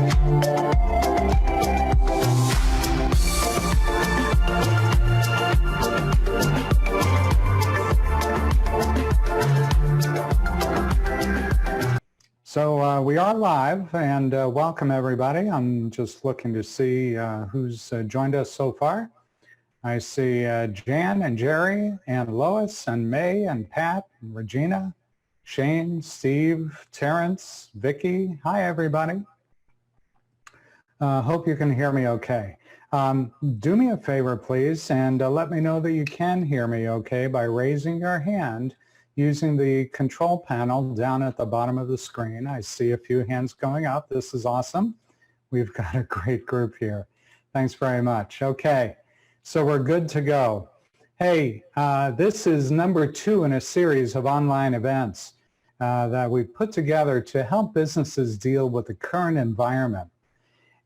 So we are live, and welcome everybody. I'm just looking to see who's joined us so far. I see Jan and Jerry and Lois and May and Pat and Regina, Shane, Steve, Terrence, Vicky. Hi everybody. Hope you can hear me okay. Do me a favor please, and let me know that you can hear me okay by raising your hand using the control panel down at the bottom of the screen. I see a few hands going up. This is awesome. We've got a great group here. Thanks very much. Okay, so we're good to go. Hey, this is number 2 in a series of online events that we've put together to help businesses deal with the current environment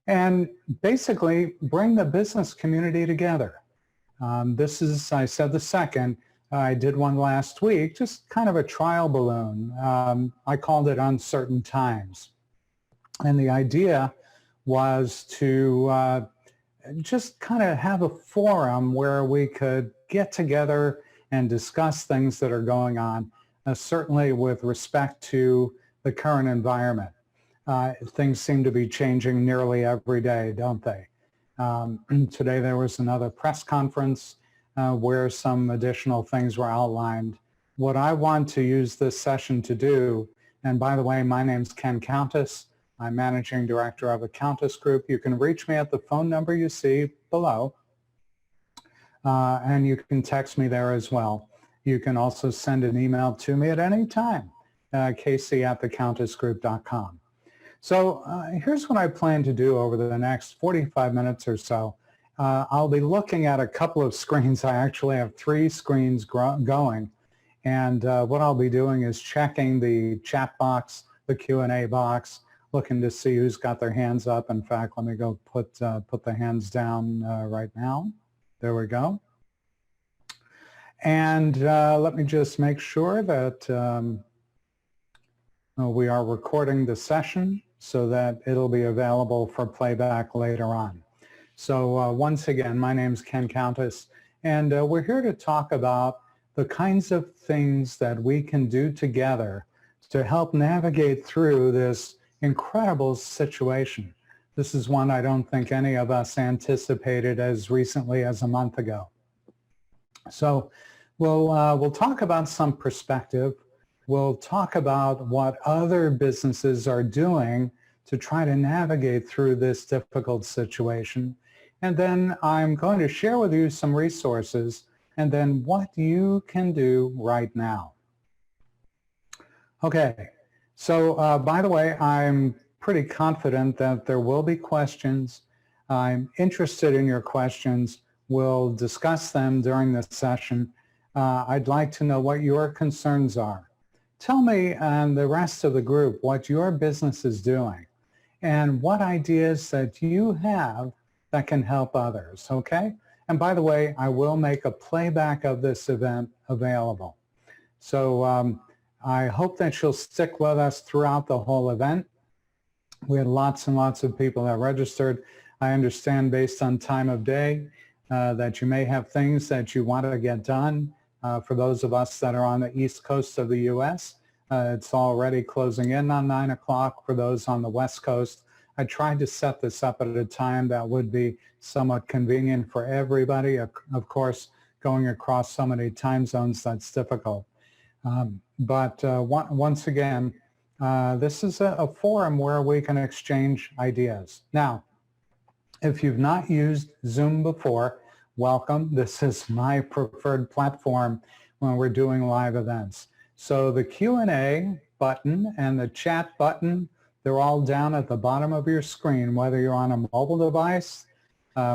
and basically bring the business community together. This is, I said, the second. I did one last week, just kind of a trial balloon. I called it Uncertain Times. And the idea was to just kind of have a forum where we could get together and discuss things that are going on, certainly with respect to the current environment. Things seem to be changing nearly every day, don't they? Today there was another press conference where some additional things were outlined. What I want to use this session to do, and by the way, my name's Ken Countess. I'm Managing Director of the Countess Group. You can reach me at the phone number you see below, and you can text me there as well. You can also send an email to me at any time, casey@thecountessgroup.com. So here's what I plan to do over the next 45 minutes or so. I'll be looking at a couple of screens. I actually have 3 screens going. And what I'll be doing is checking the chat box, the Q&A box, looking to see who's got their hands up. In fact, let me go put the hands down right now. There we go. And let me just make sure that we are recording the session so that it'll be available for playback later on. So once again, my name's Ken Countess, and we're here to talk about the kinds of things that we can do together to help navigate through this incredible situation. This is one I don't think any of us anticipated as recently as a month ago. So we'll talk about some perspective. We'll talk about what other businesses are doing to try to navigate through this difficult situation. And then I'm going to share with you some resources and then what you can do right now. Okay, so by the way, I'm pretty confident that there will be questions. I'm interested in your questions. We'll discuss them during this session. I'd like to know what your concerns are. Tell me and the rest of the group what your business is doing and what ideas that you have that can help others, okay? And by the way, I will make a playback of this event available. So I hope that you'll stick with us throughout the whole event. We had lots and lots of people that registered. I understand based on time of day that you may have things that you want to get done. For those of us that are on the East Coast of the U.S., it's already closing in on 9 o'clock. For those on the West Coast, I tried to set this up at a time that would be somewhat convenient for everybody. Of course, going across so many time zones, that's difficult. But once again, this is a forum where we can exchange ideas. Now, if you've not used Zoom before, welcome. This is my preferred platform when we're doing live events. So the Q&A button and the chat button, they're all down at the bottom of your screen, whether you're on a mobile device,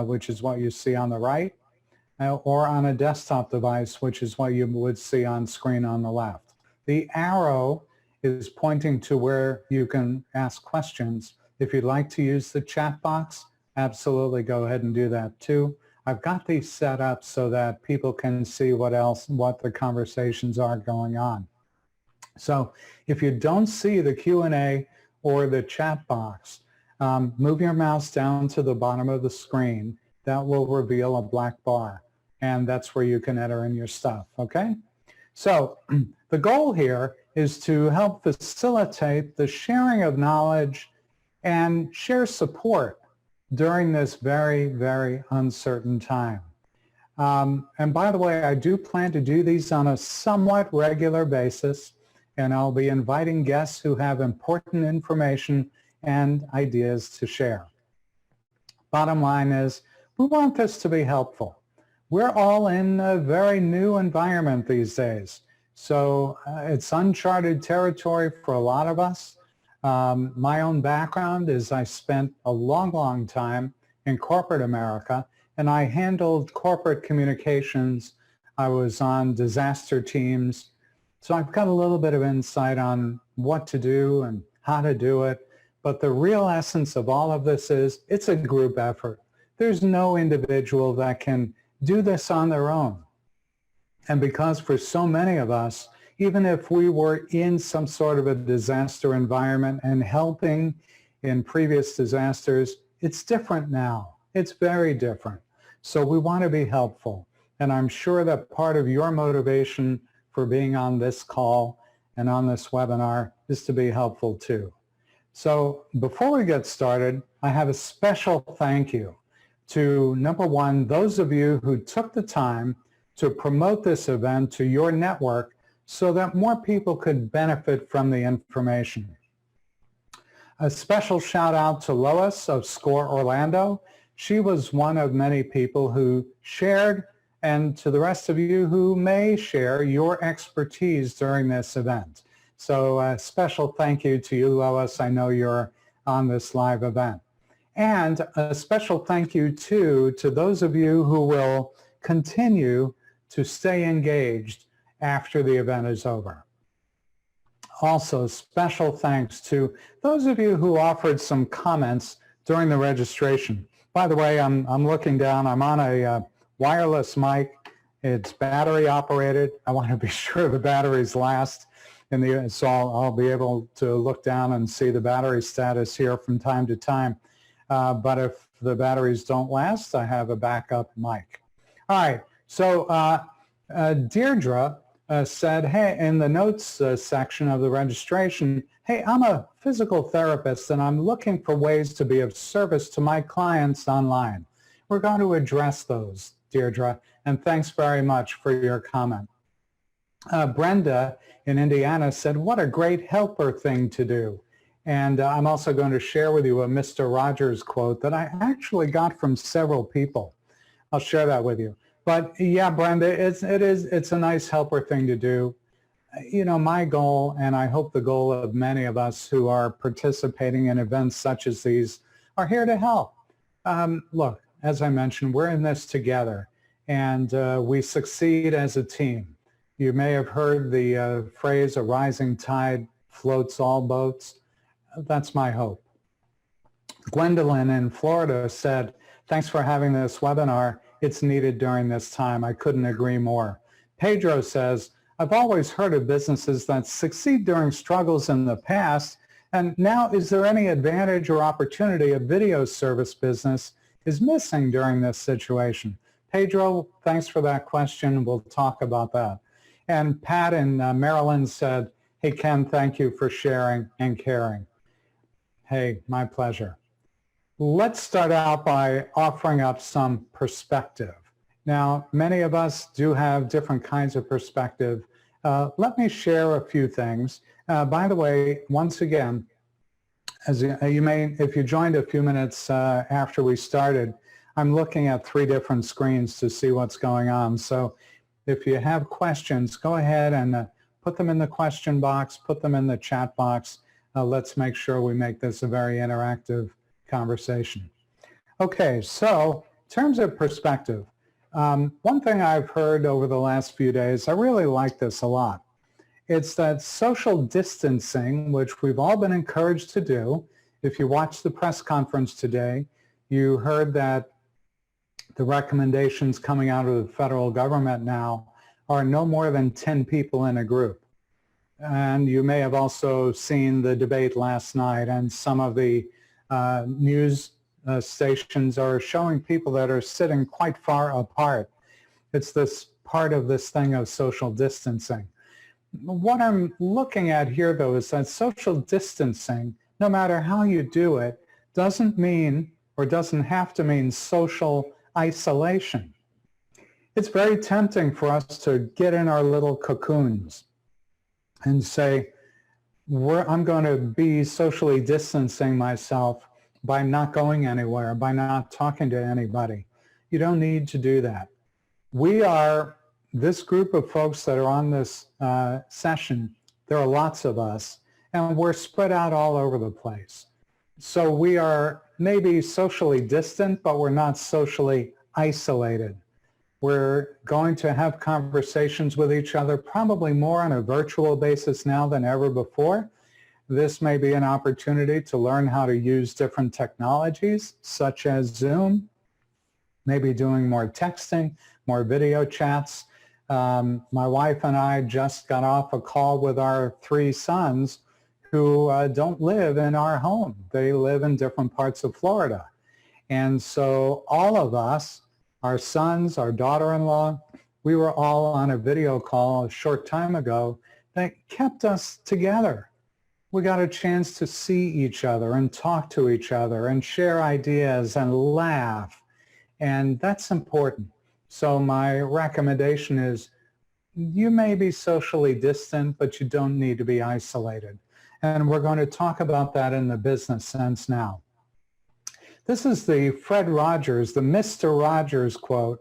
which is what you see on the right, or on a desktop device, which is what you would see on screen on the left. The arrow is pointing to where you can ask questions. If you'd like to use the chat box, absolutely go ahead and do that too. I've got these set up so that people can see what the conversations are going on. So if you don't see the Q&A or the chat box, move your mouse down to the bottom of the screen. That will reveal a black bar, and that's where you can enter in your stuff, okay? So the goal here is to help facilitate the sharing of knowledge and share support during this very, very uncertain time. And by the way, I do plan to do these on a somewhat regular basis, and I'll be inviting guests who have important information and ideas to share. Bottom line is, we want this to be helpful. We're all in a very new environment these days, so it's uncharted territory for a lot of us. My own background is I spent a long, long time in corporate America, and I handled corporate communications. I was on disaster teams, so I've got a little bit of insight on what to do and how to do it. But the real essence of all of this is it's a group effort. There's no individual that can do this on their own. And because for so many of us, even if we were in some sort of a disaster environment and helping in previous disasters, it's different now. It's very different. So we want to be helpful. And I'm sure that part of your motivation for being on this call and on this webinar is to be helpful too. So before we get started, I have a special thank you to, number one, those of you who took the time to promote this event to your network so that more people could benefit from the information. A special shout out to Lois of SCORE Orlando. She was one of many people who shared, and to the rest of you who may share your expertise during this event. So a special thank you to you, Lois. I know you're on this live event. And a special thank you too to those of you who will continue to stay engaged after the event is over. Also, special thanks to those of you who offered some comments during the registration. By the way, I'm looking down. I'm on a wireless mic. It's battery operated. I want to be sure the batteries last. So I'll be able to look down and see the battery status here from time to time. But if the batteries don't last, I have a backup mic. All right. So Deirdre said, hey, in the notes section of the registration, hey, I'm a physical therapist and I'm looking for ways to be of service to my clients online. We're going to address those, Deirdre, and thanks very much for your comment. Brenda in Indiana said, what a great helper thing to do. And I'm also going to share with you a Mr. Rogers quote that I actually got from several people. I'll share that with you. But yeah, Brenda, it's a nice helper thing to do. You know, my goal, and I hope the goal of many of us who are participating in events such as these, are here to help. Look, as I mentioned, we're in this together, and we succeed as a team. You may have heard the phrase, a rising tide floats all boats. That's my hope. Gwendolyn in Florida said, thanks for having this webinar. It's needed during this time. I couldn't agree more. Pedro says, I've always heard of businesses that succeed during struggles in the past, and now is there any advantage or opportunity a video service business is missing during this situation? Pedro, thanks for that question. We'll talk about that. And Pat in Maryland said, hey, Ken, thank you for sharing and caring. Hey, my pleasure. Let's start out by offering up some perspective. Now, many of us do have different kinds of perspective. Let me share a few things. By the way, once again, as you may, if you joined a few minutes after we started, I'm looking at 3 different screens to see what's going on. So if you have questions, go ahead and put them in the question box, put them in the chat box. Let's make sure we make this a very interactive conversation. Okay, so in terms of perspective, one thing I've heard over the last few days, I really like this a lot. It's that social distancing, which we've all been encouraged to do. If you watched the press conference today, you heard that the recommendations coming out of the federal government now are no more than 10 people in a group. And you may have also seen the debate last night and some of the News stations are showing people that are sitting quite far apart. It's this part of this thing of social distancing. What I'm looking at here, though, is that social distancing, no matter how you do it, doesn't mean or doesn't have to mean social isolation. It's very tempting for us to get in our little cocoons and say, I'm going to be socially distancing myself by not going anywhere, by not talking to anybody. You don't need to do that. We are, this group of folks that are on this session, there are lots of us, and we're spread out all over the place. So we are maybe socially distant, but we're not socially isolated. We're going to have conversations with each other, probably more on a virtual basis now than ever before. This may be an opportunity to learn how to use different technologies, such as Zoom, maybe doing more texting, more video chats. My wife and I just got off a call with our 3 sons who don't live in our home. They live in different parts of Florida. And so all of us, our sons, our daughter-in-law, we were all on a video call a short time ago that kept us together. We got a chance to see each other and talk to each other and share ideas and laugh. And that's important. So my recommendation is you may be socially distant, but you don't need to be isolated. And we're going to talk about that in the business sense now. This is the Fred Rogers, the Mr. Rogers quote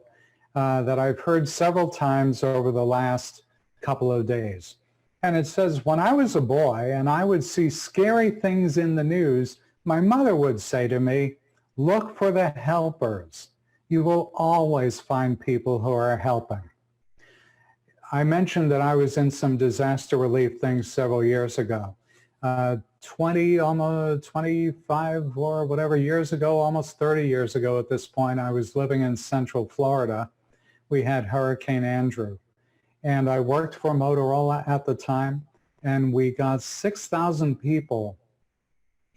that I've heard several times over the last couple of days. And it says, when I was a boy and I would see scary things in the news, my mother would say to me, look for the helpers. You will always find people who are helping. I mentioned that I was in some disaster relief things several years ago. 20, almost 25 or whatever years ago, almost 30 years ago at this point, I was living in Central Florida. We had Hurricane Andrew. And I worked for Motorola at the time, and we got 6,000 people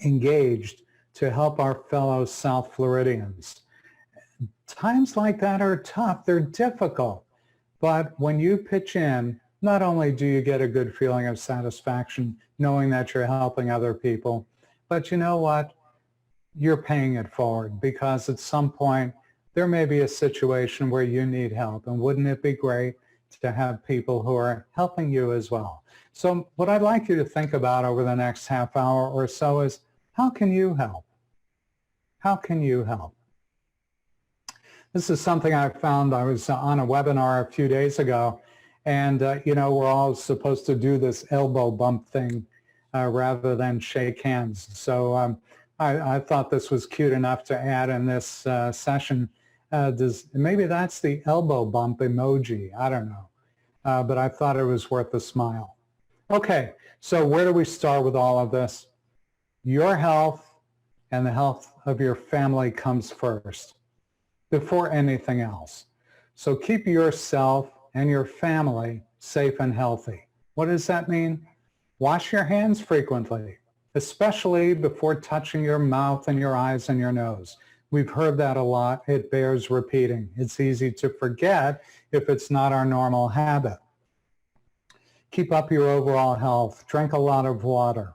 engaged to help our fellow South Floridians. Times like that are tough. They're difficult. But when you pitch in, not only do you get a good feeling of satisfaction knowing that you're helping other people, but you know what? You're paying it forward, because at some point there may be a situation where you need help. And wouldn't it be great to have people who are helping you as well? So what I'd like you to think about over the next half hour or so is, how can you help? How can you help? This is something I found. I was on a webinar a few days ago, and we're all supposed to do this elbow bump thing rather than shake hands. So I thought this was cute enough to add in this session. Maybe that's the elbow bump emoji. I don't know. But I thought it was worth a smile. Okay, so where do we start with all of this? Your health and the health of your family comes first, before anything else. So keep yourself and your family safe and healthy. What does that mean? Wash your hands frequently, especially before touching your mouth and your eyes and your nose. We've heard that a lot. It bears repeating. It's easy to forget if it's not our normal habit. Keep up your overall health. Drink a lot of water.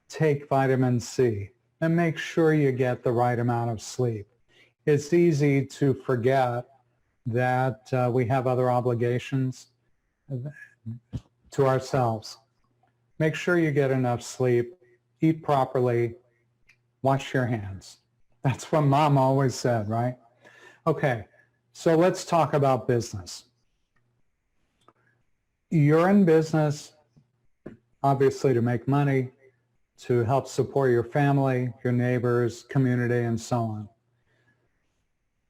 Take vitamin C. And make sure you get the right amount of sleep. It's easy to forget that we have other obligations to ourselves. Make sure you get enough sleep. Eat properly. Wash your hands. That's what Mom always said, right? Okay, so let's talk about business. You're in business, obviously, to make money, to help support your family, your neighbors, community, and so on.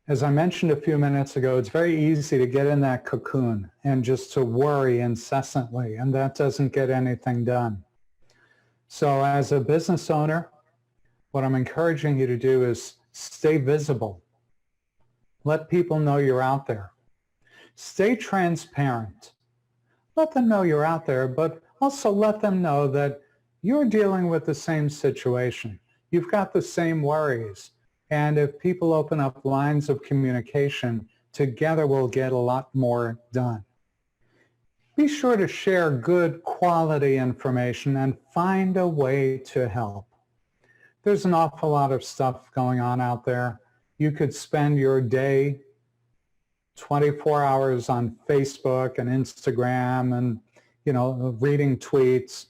As I mentioned a few minutes ago, it's very easy to get in that cocoon and just to worry incessantly, and that doesn't get anything done. So as a business owner, what I'm encouraging you to do is stay visible. Let people know you're out there. Stay transparent. Let them know you're out there, but also let them know that you're dealing with the same situation. You've got the same worries. And if people open up lines of communication, together we'll get a lot more done. Be sure to share good quality information and find a way to help. There's an awful lot of stuff going on out there. You could spend your day 24 hours on Facebook and Instagram and, reading tweets.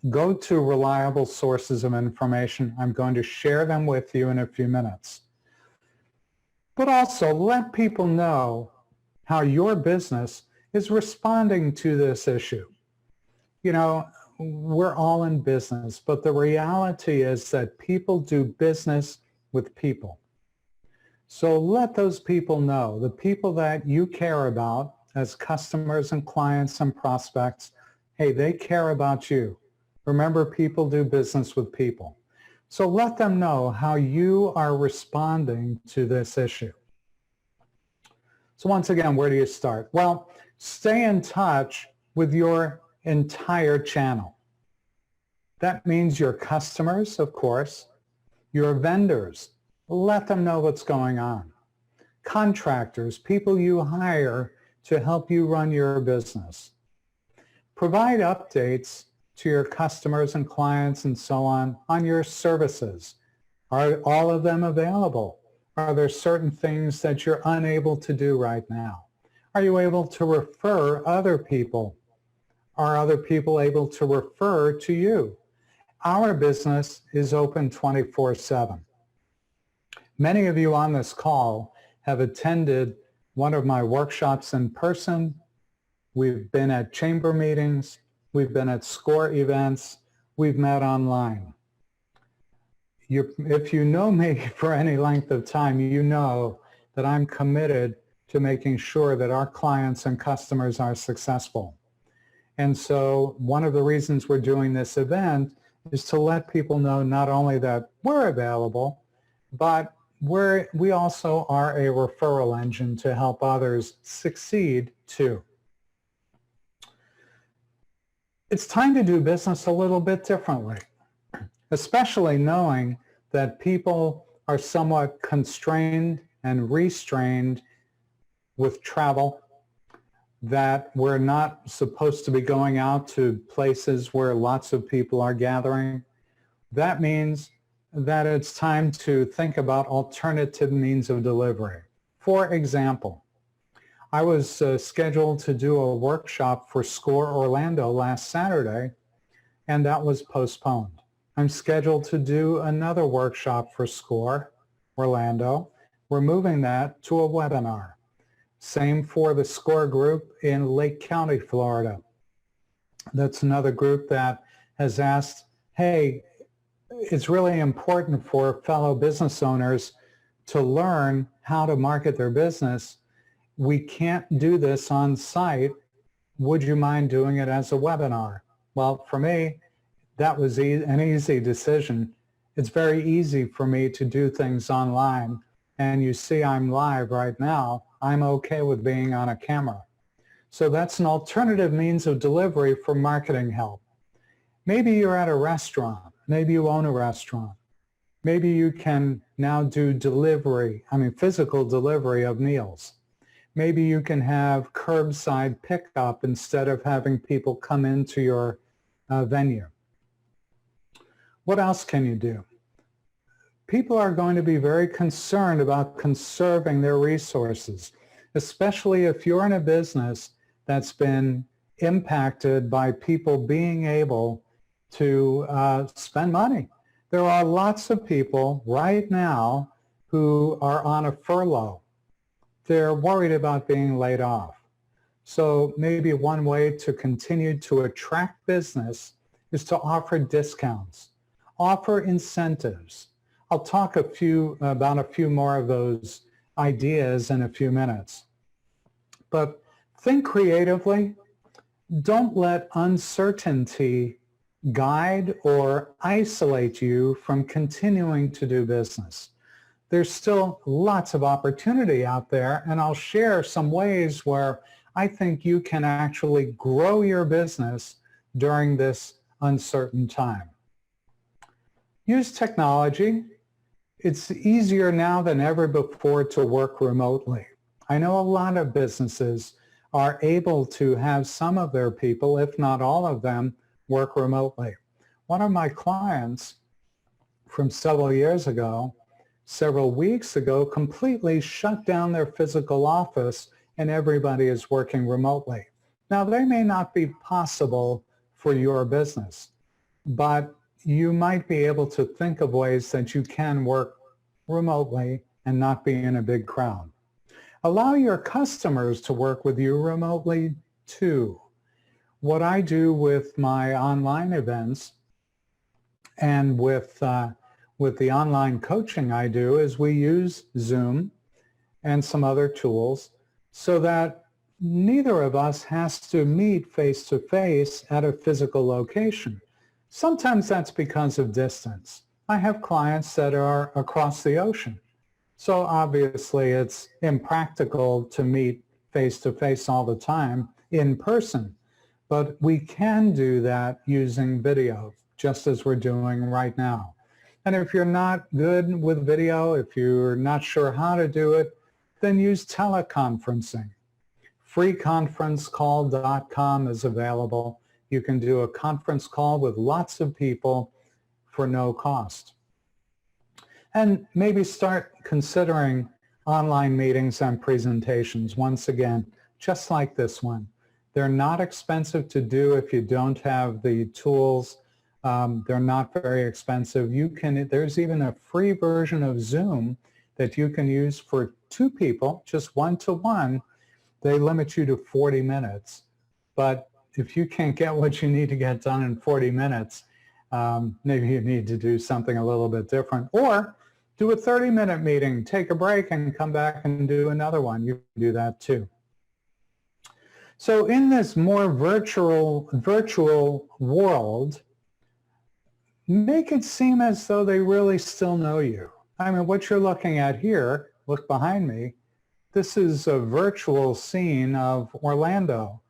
Go to reliable sources of information. I'm going to share them with you in a few minutes. But also let people know how your business is responding to this issue. We're all in business, but the reality is that people do business with people. So let those people know, the people that you care about as customers and clients and prospects, hey, they care about you. Remember, people do business with people. So let them know how you are responding to this issue. So once again, where do you start? Well, stay in touch with your entire channel. That means your customers, of course, your vendors. Let them know what's going on. Contractors, people you hire to help you run your business. Provide updates to your customers and clients and so on your services. Are all of them available? Are there certain things that you're unable to do right now? Are you able to refer other people? Are other people able to refer to you? Our business is open 24/7. Many of you on this call have attended one of my workshops in person. We've been at chamber meetings. We've been at SCORE events. We've met online. If you know me for any length of time, you know that I'm committed to making sure that our clients and customers are successful. And so one of the reasons we're doing this event is to let people know not only that we're available, but we also are a referral engine to help others succeed too. It's time to do business a little bit differently, especially knowing that people are somewhat constrained and restrained with travel, that we're not supposed to be going out to places where lots of people are gathering. That means that it's time to think about alternative means of delivery. For example, I was scheduled to do a workshop for SCORE Orlando last Saturday, and that was postponed. I'm scheduled to do another workshop for SCORE Orlando. We're moving that to a webinar. Same for the SCORE group in Lake County, Florida. That's another group that has asked, hey, it's really important for fellow business owners to learn how to market their business. We can't do this on site. Would you mind doing it as a webinar? Well, for me, that was an easy decision. It's very easy for me to do things online. And you see I'm live right now. I'm okay with being on a camera. So that's an alternative means of delivery for marketing help. Maybe you're at a restaurant. Maybe you own a restaurant. Maybe you can now do physical delivery of meals. Maybe you can have curbside pickup instead of having people come into your venue. What else can you do? People are going to be very concerned about conserving their resources, especially if you're in a business that's been impacted by people being able to spend money. There are lots of people right now who are on a furlough. They're worried about being laid off. So maybe one way to continue to attract business is to offer discounts, offer incentives. I'll talk about a few more of those ideas in a few minutes. But think creatively. Don't let uncertainty guide or isolate you from continuing to do business. There's still lots of opportunity out there, and I'll share some ways where I think you can actually grow your business during this uncertain time. Use technology. It's easier now than ever before to work remotely. I know a lot of businesses are able to have some of their people, if not all of them, work remotely. One of my clients from several years ago, several weeks ago, completely shut down their physical office and everybody is working remotely. Now, they may not be possible for your business, but you might be able to think of ways that you can work remotely and not be in a big crowd. Allow your customers to work with you remotely too. What I do with my online events and with the online coaching I do is we use Zoom and some other tools so that neither of us has to meet face-to-face at a physical location. Sometimes that's because of distance. I have clients that are across the ocean. So obviously it's impractical to meet face-to-face all the time in person. But we can do that using video, just as we're doing right now. And if you're not good with video, if you're not sure how to do it, then use teleconferencing. Freeconferencecall.com is available. You can do a conference call with lots of people for no cost. And maybe start considering online meetings and presentations. Once again, just like this one. They're not expensive to do if you don't have the tools. They're not very expensive. There's even a free version of Zoom that you can use for two people, just one-to-one. They limit you to 40 minutes. But if you can't get what you need to get done in 40 minutes, maybe you need to do something a little bit different. Or do a 30-minute meeting, take a break, and come back and do another one. You can do that too. So in this more virtual world, make it seem as though they really still know you. I mean, what you're looking at here, look behind me, this is a virtual scene of Orlando,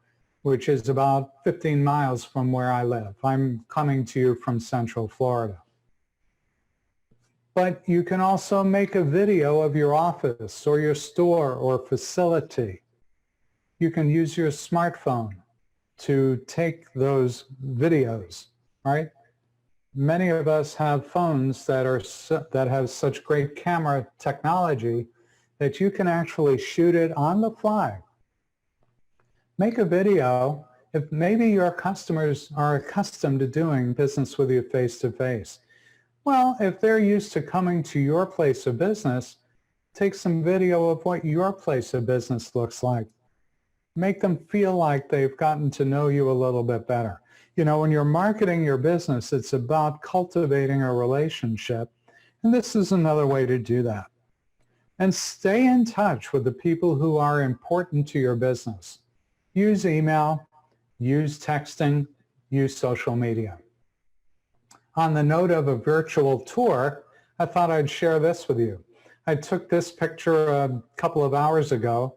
which is about 15 miles from where I live. I'm coming to you from Central Florida. But you can also make a video of your office or your store or facility. You can use your smartphone to take those videos, right? Many of us have phones that have such great camera technology that you can actually shoot it on the fly. Make a video. If maybe your customers are accustomed to doing business with you face-to-face. Well, if they're used to coming to your place of business, take some video of what your place of business looks like. Make them feel like they've gotten to know you a little bit better. You know, when you're marketing your business, it's about cultivating a relationship. And this is another way to do that. And stay in touch with the people who are important to your business. Use email, use texting, use social media. On the note of a virtual tour, I thought I'd share this with you. I took this picture a couple of hours ago.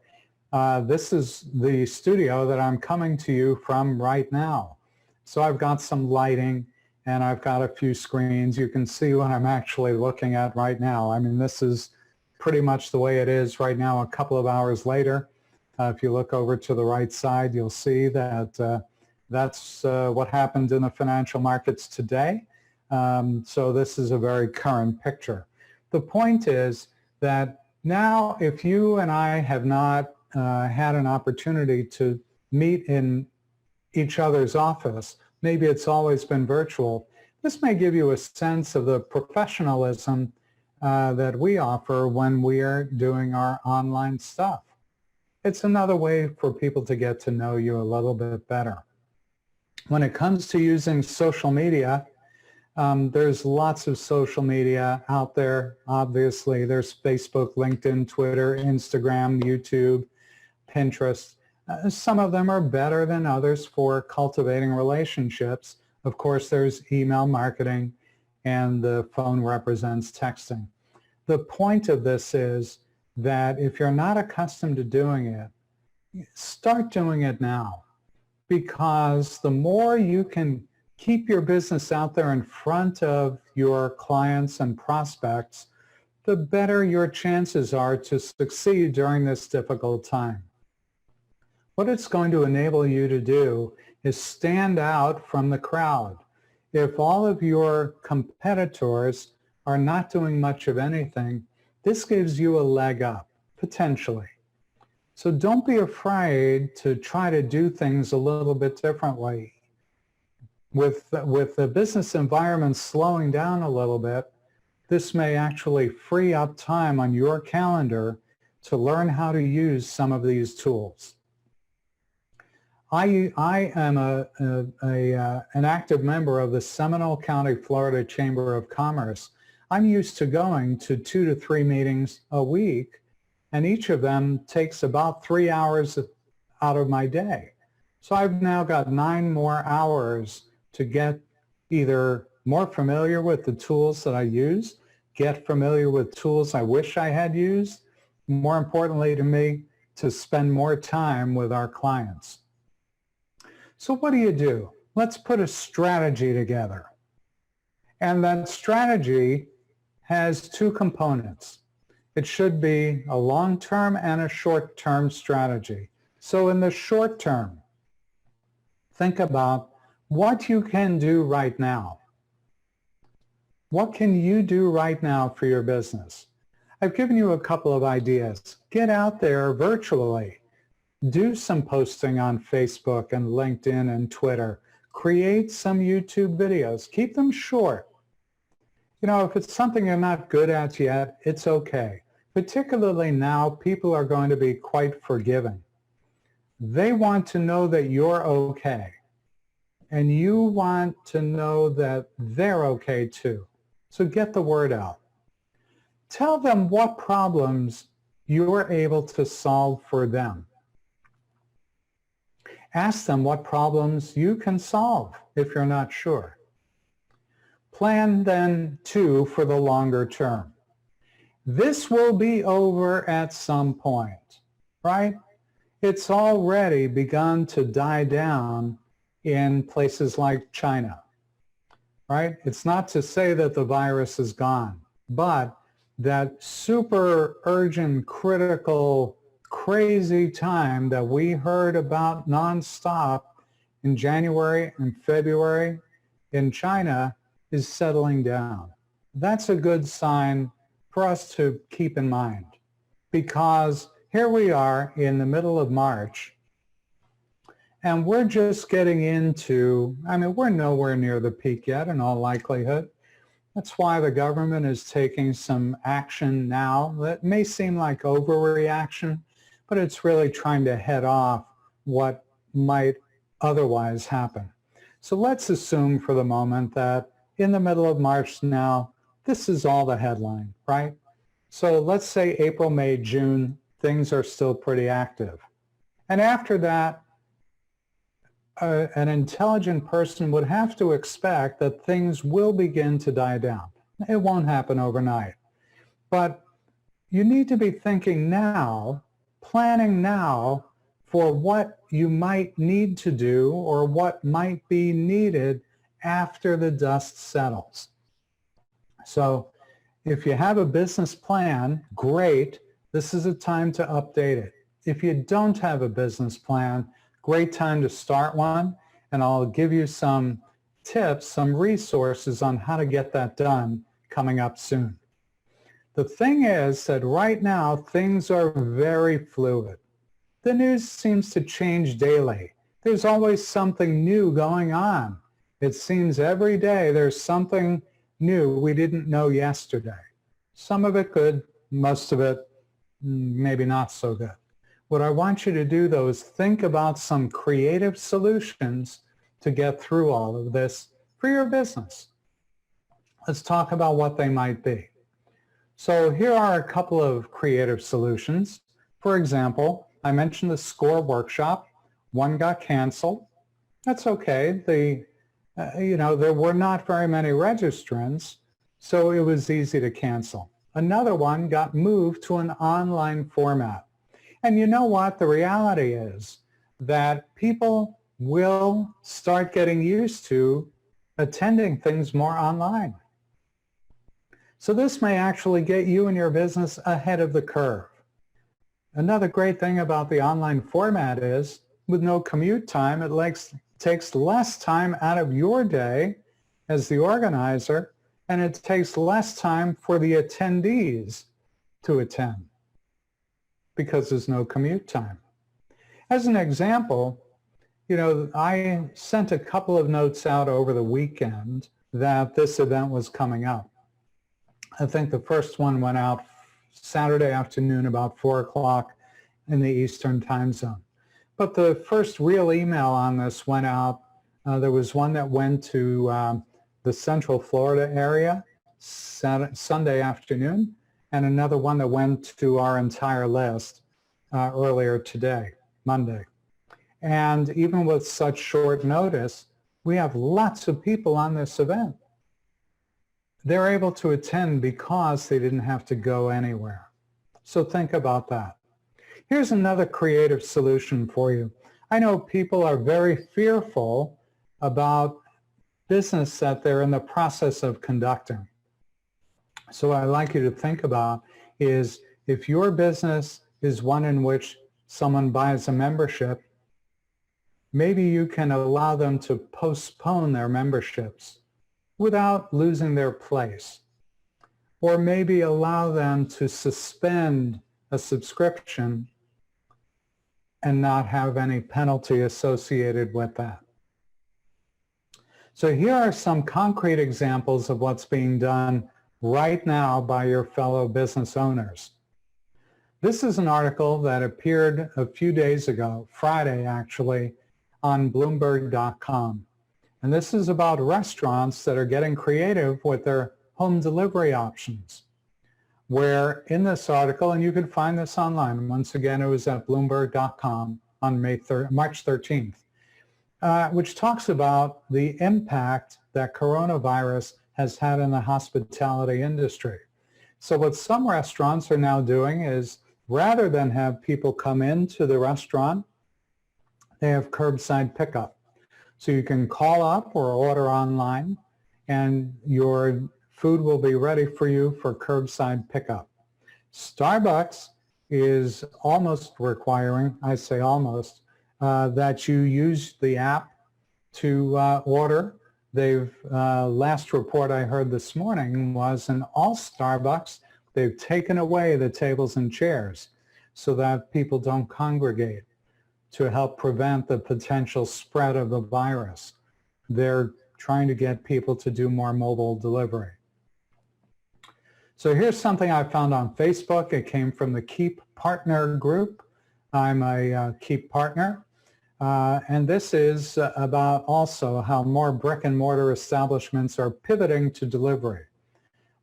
This is the studio that I'm coming to you from right now. So I've got some lighting and I've got a few screens. You can see what I'm actually looking at right now. I mean, this is pretty much the way it is right now a couple of hours later. If you look over to the right side, you'll see that that's what happened in the financial markets today. So this is a very current picture. The point is that now if you and I have not had an opportunity to meet in each other's office, maybe it's always been virtual, this may give you a sense of the professionalism that we offer when we are doing our online stuff. It's another way for people to get to know you a little bit better. When it comes to using social media, there's lots of social media out there. Obviously, there's Facebook, LinkedIn, Twitter, Instagram, YouTube, Pinterest. Some of them are better than others for cultivating relationships. Of course, there's email marketing, and the phone represents texting. The point of this is that if you're not accustomed to doing it, start doing it now, because the more you can keep your business out there in front of your clients and prospects, the better your chances are to succeed during this difficult time. What it's going to enable you to do is stand out from the crowd. If all of your competitors are not doing much of anything, this gives you a leg up, potentially. So don't be afraid to try to do things a little bit differently. With the business environment slowing down a little bit, this may actually free up time on your calendar to learn how to use some of these tools. I am an active member of the Seminole County, Florida Chamber of Commerce. I'm used to going to 2 to 3 meetings a week, and each of them takes about 3 hours out of my day. So I've now got 9 more hours to get either more familiar with the tools that I use, get familiar with tools I wish I had used, more importantly to me, to spend more time with our clients. So what do? Let's put a strategy together. And that strategy has 2 components. It should be a long-term and a short-term strategy. So in the short term, think about what you can do right now. What can you do right now for your business? I've given you a couple of ideas. Get out there virtually. Do some posting on Facebook and LinkedIn and Twitter. Create some YouTube videos. Keep them short. You know, if it's something you're not good at yet, it's okay. Particularly now, people are going to be quite forgiving. They want to know that you're okay. And you want to know that they're okay too. So get the word out. Tell them what problems you're able to solve for them. Ask them what problems you can solve if you're not sure. Plan then too for the longer term. This will be over at some point, right? It's already begun to die down in places like China, right? It's not to say that the virus is gone, but that super urgent, critical, crazy time that we heard about nonstop in January and February in China is settling down. That's a good sign for us to keep in mind, because here we are in the middle of March and we're just getting into, we're nowhere near the peak yet in all likelihood. That's why the government is taking some action now that may seem like overreaction, but it's really trying to head off what might otherwise happen. So let's assume for the moment that in the middle of March now, this is all the headline, right? So let's say April, May, June, things are still pretty active. And after that, an intelligent person would have to expect that things will begin to die down. It won't happen overnight. But you need to be thinking now, planning now for what you might need to do or what might be needed after the dust settles. So if you have a business plan, great. This is a time to update it. If you don't have a business plan, great time to start one, and I'll give you some tips, some resources on how to get that done coming up soon. The thing is that right now things are very fluid. The news seems to change daily. There's always something new going on. It seems every day there's something new we didn't know yesterday. Some of it good, most of it maybe not so good. What I want you to do, though, is think about some creative solutions to get through all of this for your business. Let's talk about what they might be. So here are a couple of creative solutions. For example, I mentioned the SCORE workshop. One got canceled. That's okay. There were not very many registrants, so it was easy to cancel. Another one got moved to an online format. And you know what? The reality is that people will start getting used to attending things more online. So this may actually get you and your business ahead of the curve. Another great thing about the online format is, with no commute time, it takes less time out of your day as the organizer, and it takes less time for the attendees to attend because there's no commute time. As an example, I sent a couple of notes out over the weekend that this event was coming up. I think the first one went out Saturday afternoon about 4 o'clock in the Eastern time zone. But the first real email on this went out. There was one that went to the Central Florida area Sunday afternoon, and another one that went to our entire list earlier today, Monday. And even with such short notice, we have lots of people on this event. They're able to attend because they didn't have to go anywhere. So think about that. Here's another creative solution for you. I know people are very fearful about business that they're in the process of conducting. So what I'd like you to think about is, if your business is one in which someone buys a membership, maybe you can allow them to postpone their memberships without losing their place. Or maybe allow them to suspend a subscription and not have any penalty associated with that. So here are some concrete examples of what's being done right now by your fellow business owners. This is an article that appeared a few days ago, Friday actually, on Bloomberg.com. And this is about restaurants that are getting creative with their home delivery options. Where in this article, and you can find this online, once again it was at Bloomberg.com on March 13th, which talks about the impact that coronavirus has had in the hospitality industry. So what some restaurants are now doing is, rather than have people come into the restaurant, they have curbside pickup. So you can call up or order online, and your food will be ready for you for curbside pickup. Starbucks is almost requiring, I say almost, that you use the app to order. Last report I heard this morning was in all Starbucks, they've taken away the tables and chairs so that people don't congregate to help prevent the potential spread of the virus. They're trying to get people to do more mobile delivery. So here's something I found on Facebook. It came from the Keep Partner group. I'm a Keep Partner. And this is about also how more brick and mortar establishments are pivoting to delivery.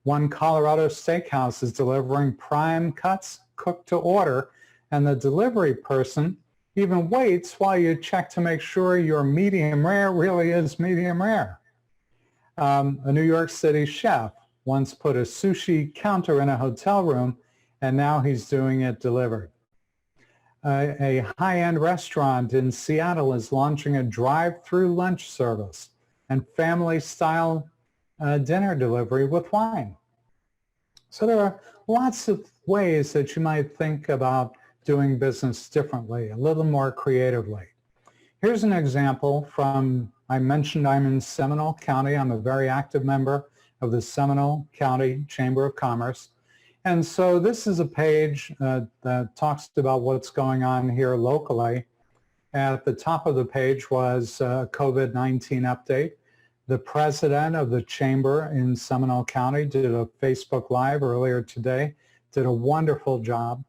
One Colorado steakhouse is delivering prime cuts cooked to order, and the delivery person even waits while you check to make sure your medium rare really is medium rare. A New York City chef once put a sushi counter in a hotel room, and now he's doing it delivered. A high-end restaurant in Seattle is launching a drive-through lunch service and family-style dinner delivery with wine. So there are lots of ways that you might think about doing business differently, a little more creatively. Here's an example from, I mentioned I'm in Seminole County. I'm a very active member of the Seminole County Chamber of Commerce. And so this is a page that talks about what's going on here locally. At the top of the page was a COVID-19 update. The president of the chamber in Seminole County did a Facebook Live earlier today, did a wonderful job.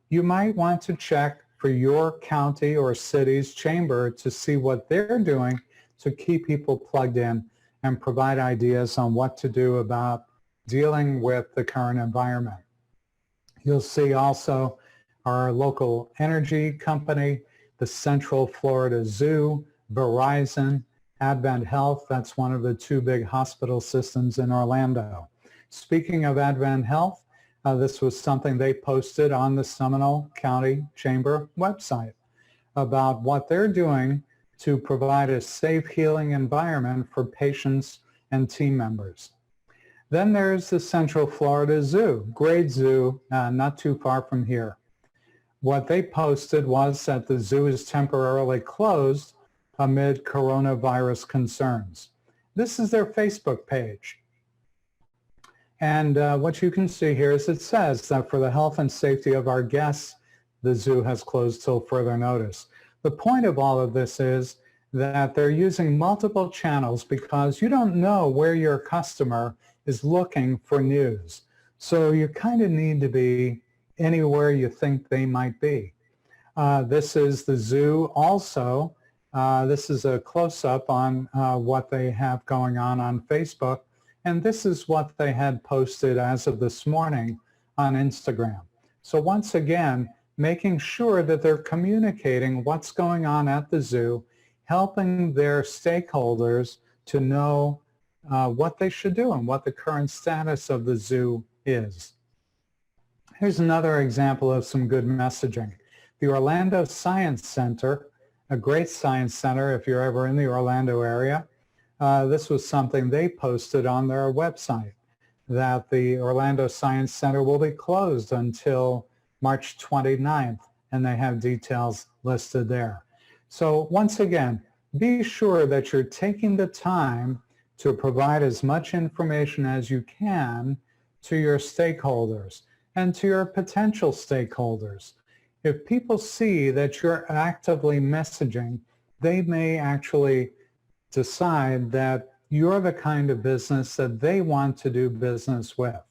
You might want to check for your county or city's chamber to see what they're doing to keep people plugged in and provide ideas on what to do about dealing with the current environment. You'll see also our local energy company, the Central Florida Zoo, Verizon, Advent Health. That's one of the two big hospital systems in Orlando. Speaking of Advent Health, this was something they posted on the Seminole County Chamber website about what they're doing to provide a safe, healing environment for patients and team members. Then there's the Central Florida Zoo, great zoo, not too far from here. What they posted was that the zoo is temporarily closed amid coronavirus concerns. This is their Facebook page. And what you can see here is it says that for the health and safety of our guests, the zoo has closed till further notice. The point of all of this is that they're using multiple channels because you don't know where your customer is looking for news. So you kind of need to be anywhere you think they might be. This is the zoo also. This is a close-up on what they have going on Facebook. And this is what they had posted as of this morning on Instagram. So once again, making sure that they're communicating what's going on at the zoo, helping their stakeholders to know what they should do and what the current status of the zoo is. Here's another example of some good messaging. The Orlando Science Center, a great science center if you're ever in the Orlando area, this was something they posted on their website, that the Orlando Science Center will be closed until March 29th, and they have details listed there. So once again, be sure that you're taking the time to provide as much information as you can to your stakeholders and to your potential stakeholders. If people see that you're actively messaging, they may actually decide that you're the kind of business that they want to do business with.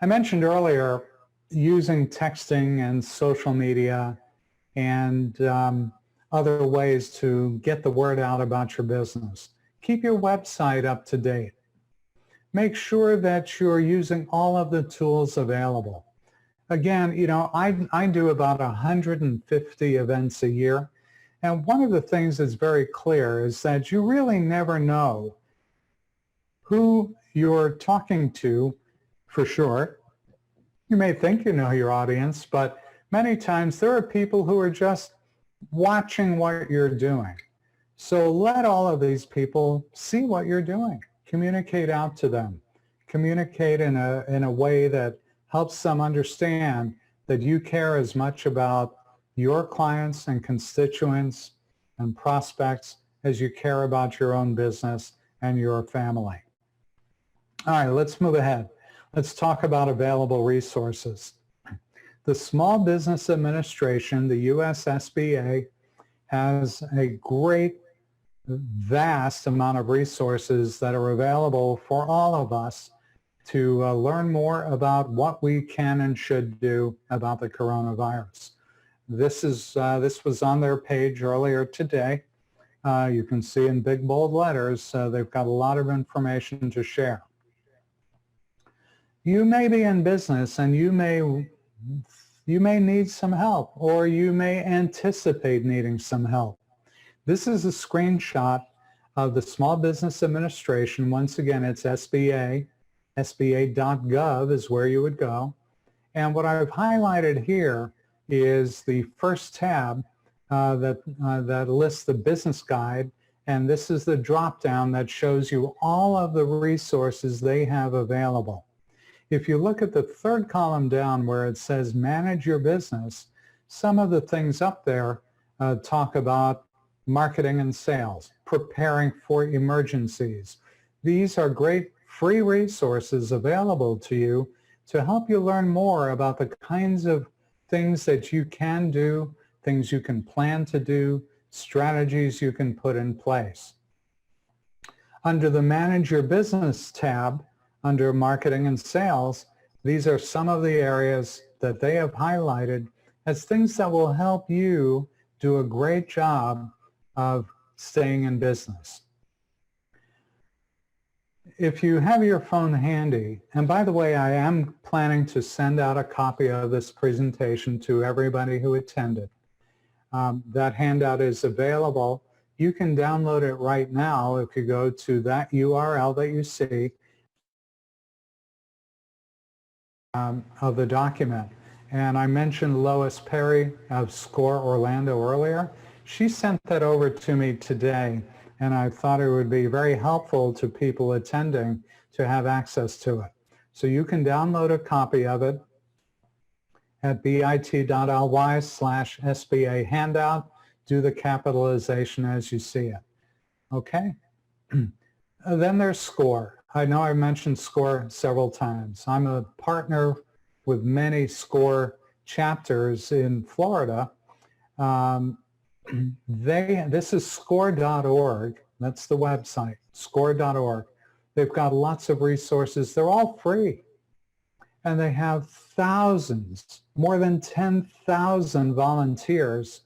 I mentioned earlier using texting and social media and other ways to get the word out about your business. Keep your website up to date. Make sure that you're using all of the tools available. Again, you know, I do about 150 events a year. And one of the things that's very clear is that you really never know who you're talking to for sure. You may think you know your audience, but many times there are people who are just watching what you're doing. So let all of these people see what you're doing. Communicate out to them. Communicate in a way that helps them understand that you care as much about your clients and constituents and prospects as you care about your own business and your family. All right, let's move ahead. Let's talk about available resources. The Small Business Administration, the US SBA, has a great, vast amount of resources that are available for all of us to learn more about what we can and should do about the coronavirus. This was on their page earlier today. You can see in big bold letters, they've got a lot of information to share. You may be in business and you may need some help, or you may anticipate needing some help. This is a screenshot of the Small Business Administration. Once again, it's SBA. SBA.gov is where you would go. And what I've highlighted here is the first tab that lists the business guide. And this is the drop-down that shows you all of the resources they have available. If you look at the third column down where it says manage your business, some of the things up there talk about marketing and sales, preparing for emergencies. These are great free resources available to you to help you learn more about the kinds of things that you can do, things you can plan to do, strategies you can put in place. Under the Manage Your Business tab, under marketing and sales, these are some of the areas that they have highlighted as things that will help you do a great job of staying in business. If you have your phone handy, and by the way, I am planning to send out a copy of this presentation to everybody who attended. That handout is available. You can download it right now if you go to that URL that you see of the document. And I mentioned Lois Perry of SCORE Orlando earlier. She sent that over to me today, and I thought it would be very helpful to people attending to have access to it. So you can download a copy of it at bit.ly/SBA handout. Do the capitalization as you see it. Okay? Then there's SCORE. I know I mentioned SCORE several times. I'm a partner with many SCORE chapters in Florida. This is score.org. That's the website, score.org. They've got lots of resources. They're all free. And they have thousands, more than 10,000 volunteers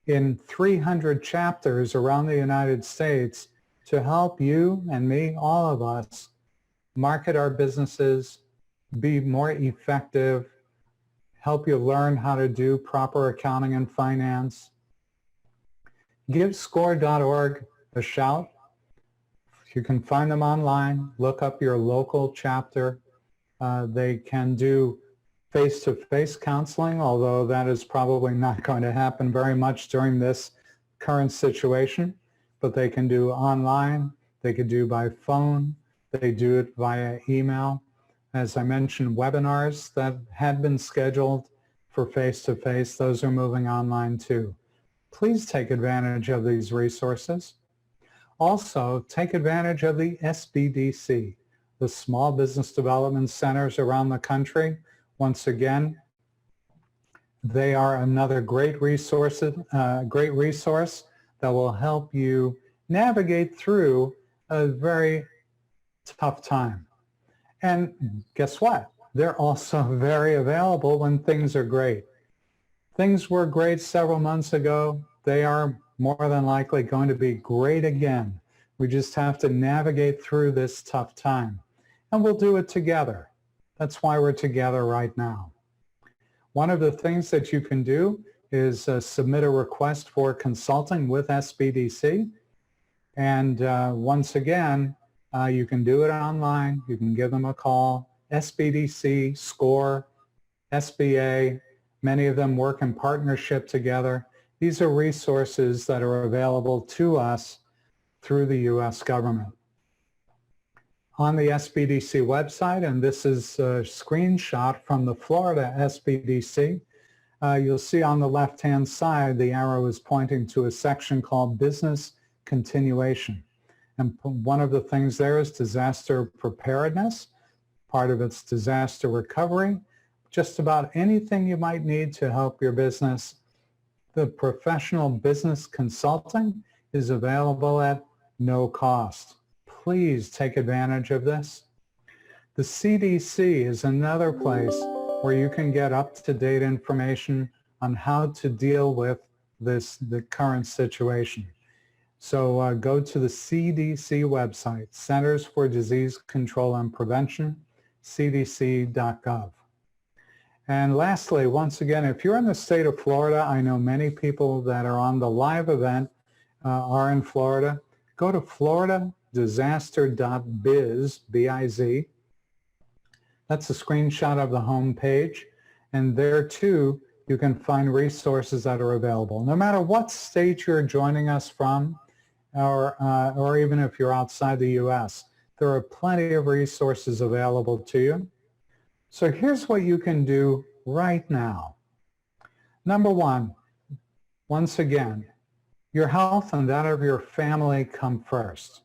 in 300 chapters around the United States to help you and me, all of us, market our businesses, be more effective, help you learn how to do proper accounting and finance. Give score.org a shout. You can find them online. Look up your local chapter. They can do face-to-face counseling, although that is probably not going to happen very much during this current situation. But they can do online. They could do by phone. They do it via email. As I mentioned, webinars that had been scheduled for face-to-face, those are moving online too. Please take advantage of these resources. Also, take advantage of the SBDC, the Small Business Development Centers around the country. Once again, they are another great resource that will help you navigate through a very tough time. And guess what? They're also very available when things are great. Things were great several months ago. They are more than likely going to be great again. We just have to navigate through this tough time. And we'll do it together. That's why we're together right now. One of the things that you can do is submit a request for consulting with SBDC. And once again, you can do it online. You can give them a call. SBDC, SCORE, SBA, many of them work in partnership together. These are resources that are available to us through the U.S. government. On the SBDC website, and this is a screenshot from the Florida SBDC, you'll see on the left-hand side the arrow is pointing to a section called Business Continuation. And one of the things there is disaster preparedness. Part of it's disaster recovery. Just about anything you might need to help your business. The professional business consulting is available at no cost. Please take advantage of this. The CDC is another place where you can get up-to-date information on how to deal with the current situation. So go to the CDC website, Centers for Disease Control and Prevention, cdc.gov. And lastly, once again, if you're in the state of Florida, I know many people that are on the live event are in Florida. Go to floridadisaster.biz, B-I-Z. That's a screenshot of the home page. And there too, you can find resources that are available. No matter what state you're joining us from, or even if you're outside the U.S., there are plenty of resources available to you. So here's what you can do right now. Number one, once again, your health and that of your family come first.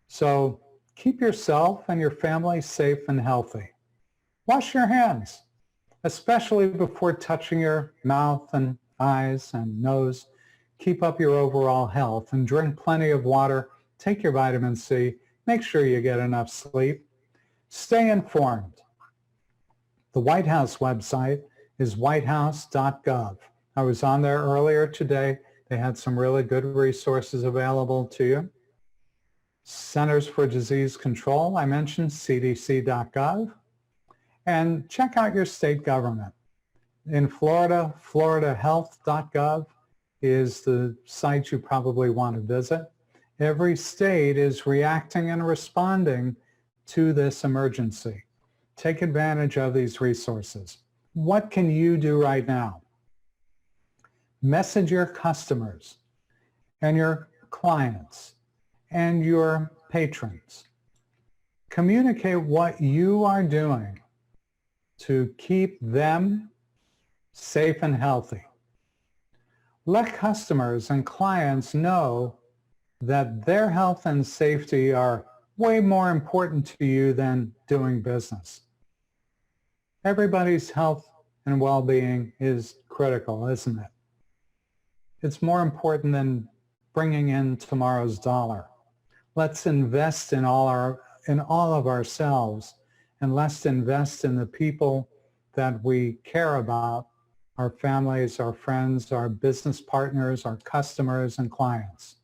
So keep yourself and your family safe and healthy. Wash your hands, especially before touching your mouth and eyes and nose. Keep up your overall health and drink plenty of water. Take your vitamin C. Make sure you get enough sleep. Stay informed. The White House website is whitehouse.gov. I was on there earlier today. They had some really good resources available to you. Centers for Disease Control, I mentioned, cdc.gov. And check out your state government. In Florida, floridahealth.gov is the site you probably want to visit. Every state is reacting and responding to this emergency. Take advantage of these resources. What can you do right now? Message your customers and your clients and your patrons. Communicate what you are doing to keep them safe and healthy. Let customers and clients know that their health and safety are way more important to you than doing business. Everybody's health and well-being is critical, isn't it? It's more important than bringing in tomorrow's dollar. Let's invest in all of ourselves, and let's invest in the people that we care about, our families, our friends, our business partners, our customers and clients.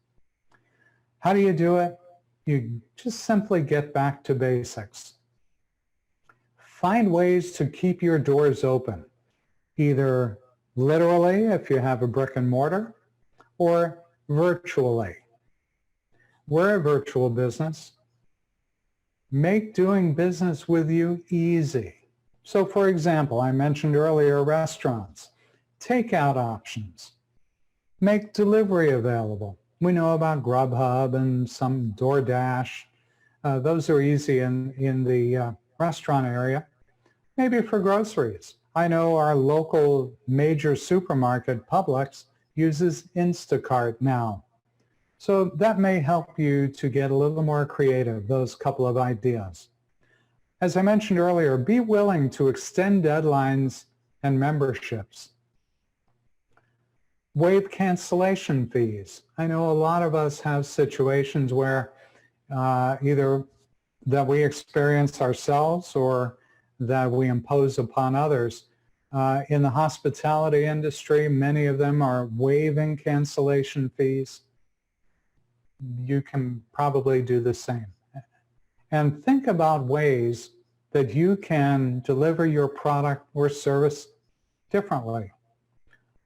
How do you do it? You just simply get back to basics. Find ways to keep your doors open, either literally if you have a brick and mortar, or virtually. We're a virtual business. Make doing business with you easy. So for example, I mentioned earlier restaurants, takeout options, make delivery available. We know about Grubhub and some DoorDash. Those are easy in the restaurant area. Maybe for groceries. I know our local major supermarket, Publix, uses Instacart now. So that may help you to get a little more creative, those couple of ideas. As I mentioned earlier, be willing to extend deadlines and memberships. Waive cancellation fees. I know a lot of us have situations where either that we experience ourselves or that we impose upon others. In the hospitality industry, many of them are waiving cancellation fees. You can probably do the same. And think about ways that you can deliver your product or service differently.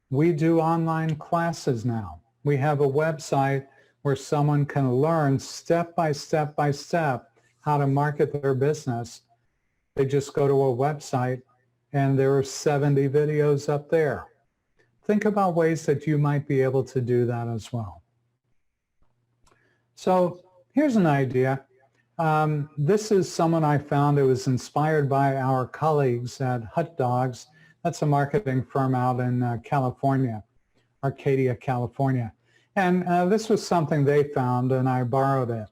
We do online classes now. We have a website where someone can learn step by step how to market their business. They just go to a website and there are 70 videos up there. Think about ways that you might be able to do that as well. So here's an idea. This is someone I found who was inspired by our colleagues at Hot Dogs. That's a marketing firm out in California, Arcadia, California. And this was something they found, and I borrowed it.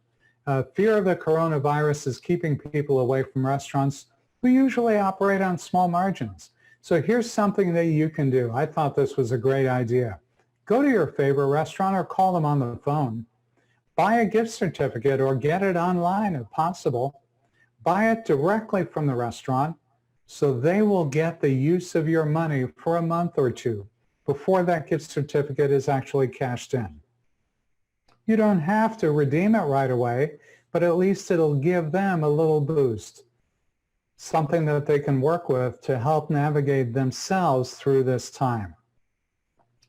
Fear of the coronavirus is keeping people away from restaurants who usually operate on small margins. So here's something that you can do. I thought this was a great idea. Go to your favorite restaurant or call them on the phone. Buy a gift certificate or get it online if possible. Buy it directly from the restaurant so they will get the use of your money for a month or two before that gift certificate is actually cashed in. You don't have to redeem it right away, but at least it'll give them a little boost, something that they can work with to help navigate themselves through this time.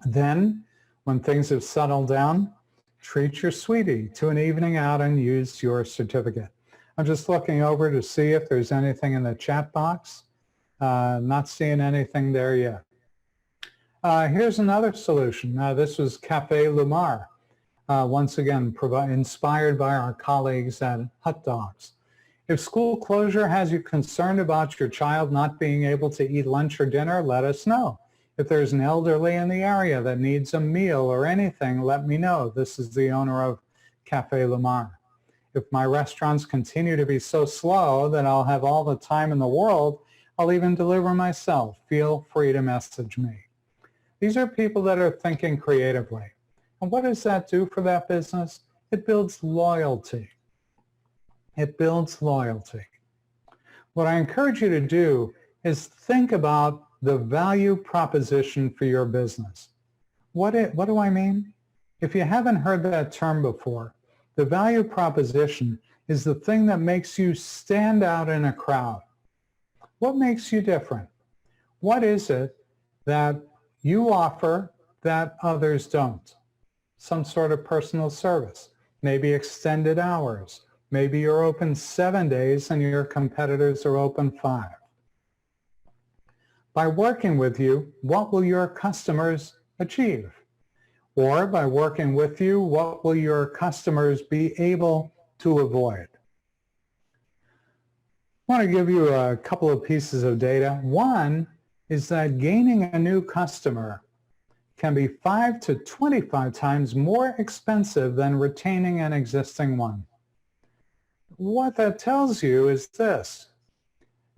Then, when things have settled down, treat your sweetie to an evening out and use your certificate. I'm just looking over to see if there's anything in the chat box. Not seeing anything there yet. Here's another solution. This was Cafe Lumar. Once again, inspired by our colleagues at Hot Dogs. If school closure has you concerned about your child not being able to eat lunch or dinner, let us know. If there's an elderly in the area that needs a meal or anything, let me know. This is the owner of Cafe Lumar. If my restaurants continue to be so slow that I'll have all the time in the world, I'll even deliver myself. Feel free to message me. These are people that are thinking creatively. And what does that do for that business? It builds loyalty. It builds loyalty. What I encourage you to do is think about the value proposition for your business. What do I mean? If you haven't heard that term before, the value proposition is the thing that makes you stand out in a crowd. What makes you different? What is it that you offer that others don't? Some sort of personal service, maybe extended hours. Maybe you're open 7 days and your competitors are open 5. By working with you, what will your customers achieve? Or by working with you, what will your customers be able to avoid? I want to give you a couple of pieces of data. One is that gaining a new customer can be 5 to 25 times more expensive than retaining an existing one. What that tells you is this: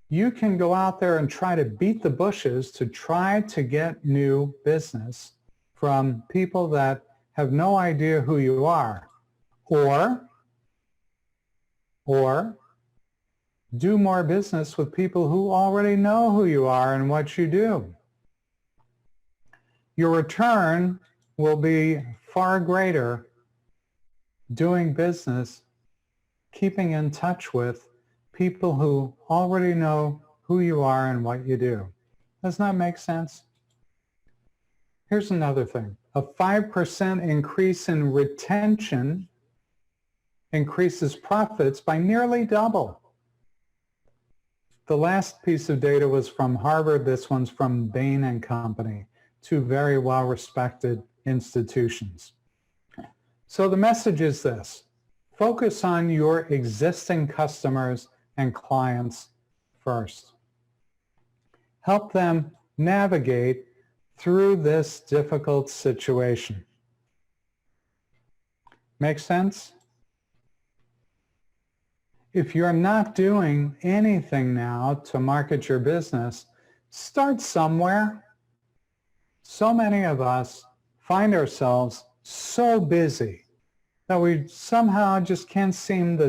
you can go out there and try to beat the bushes to try to get new business from people that have no idea who you are, or do more business with people who already know who you are and what you do. Your return will be far greater doing business, keeping in touch with people who already know who you are and what you do. Does that make sense? Here's another thing. A 5% increase in retention increases profits by nearly double. The last piece of data was from Harvard. This one's from Bain and Company, two very well-respected institutions. So the message is this: focus on your existing customers and clients first. Help them navigate through this difficult situation. Make sense? If you're not doing anything now to market your business, start somewhere. So many of us find ourselves so busy that we somehow just can't seem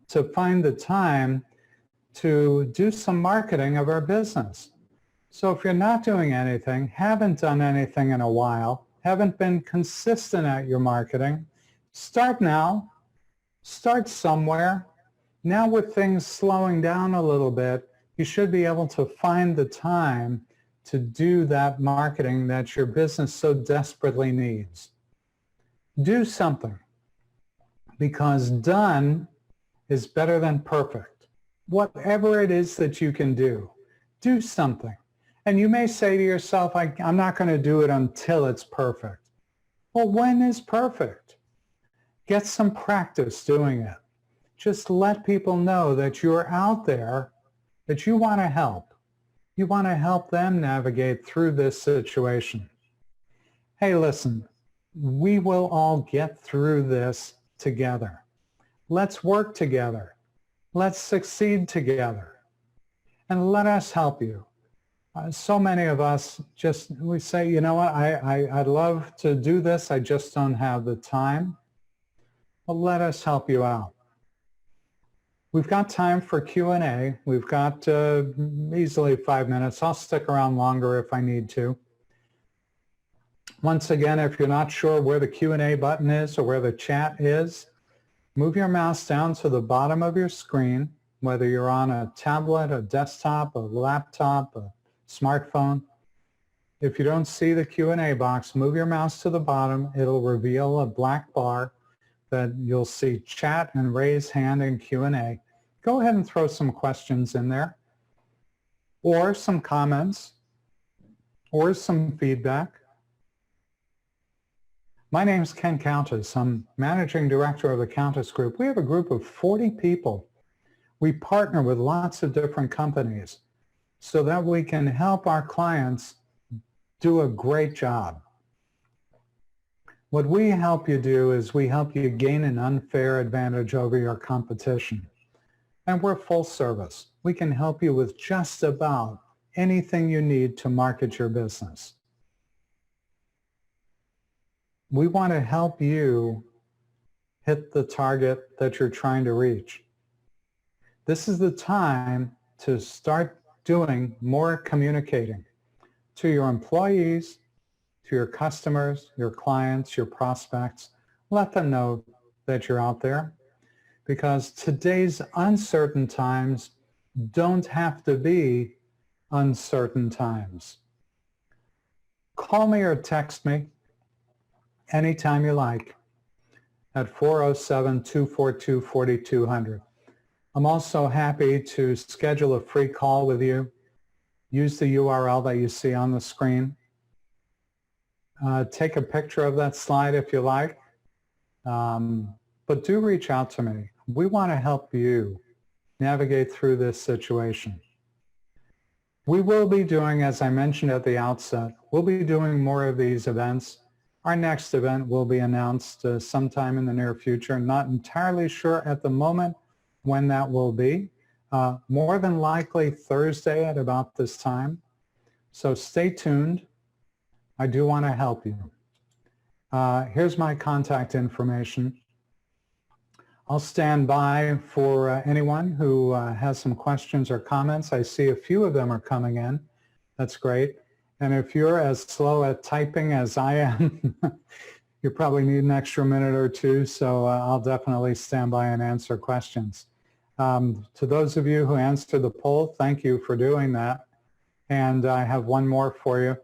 to find the time to do some marketing of our business. So if you're not doing anything, haven't done anything in a while, haven't been consistent at your marketing, start now. Start somewhere. Now with things slowing down a little bit, you should be able to find the time to do that marketing that your business so desperately needs. Do something, because done is better than perfect. Whatever it is that you can do, do something. And you may say to yourself, I'm not going to do it until it's perfect. Well, when is perfect? Get some practice doing it. Just let people know that you're out there, that you want to help. You want to help them navigate through this situation. Hey, listen, we will all get through this together. Let's work together. Let's succeed together. And let us help you. So many of us we say, you know what, I'd love to do this, I just don't have the time. Well, let us help you out. We've got time for Q&A. We've got easily 5 minutes. I'll stick around longer if I need to. Once again, if you're not sure where the Q&A button is or where the chat is, move your mouse down to the bottom of your screen, whether you're on a tablet, a desktop, a laptop, a smartphone. If you don't see the Q&A box, move your mouse to the bottom. It'll reveal a black bar that you'll see chat and raise hand and Q&A. Go ahead and throw some questions in there, or some comments, or some feedback. My name's Ken Countess. I'm Managing Director of the Countess Group. We have a group of 40 people. We partner with lots of different companies so that we can help our clients do a great job. What we help you do is we help you gain an unfair advantage over your competition. And we're full service. We can help you with just about anything you need to market your business. We want to help you hit the target that you're trying to reach. This is the time to start doing more communicating to your employees, to your customers, your clients, your prospects. Let them know that you're out there, because today's uncertain times don't have to be uncertain times. Call me or text me anytime you like at 407-242-4200. I'm also happy to schedule a free call with you. Use the URL that you see on the screen. Take a picture of that slide if you like, but do reach out to me. We want to help you navigate through this situation. We will be doing, as I mentioned at the outset, we'll be doing more of these events. Our next event will be announced sometime in the near future. Not entirely sure at the moment when that will be. More than likely Thursday at about this time. So stay tuned. I do want to help you. Here's my contact information. I'll stand by for anyone who has some questions or comments. I see a few of them are coming in. That's great. And if you're as slow at typing as I am, you probably need an extra minute or two, so I'll definitely stand by and answer questions. To those of you who answered the poll, thank you for doing that. And I have one more for you.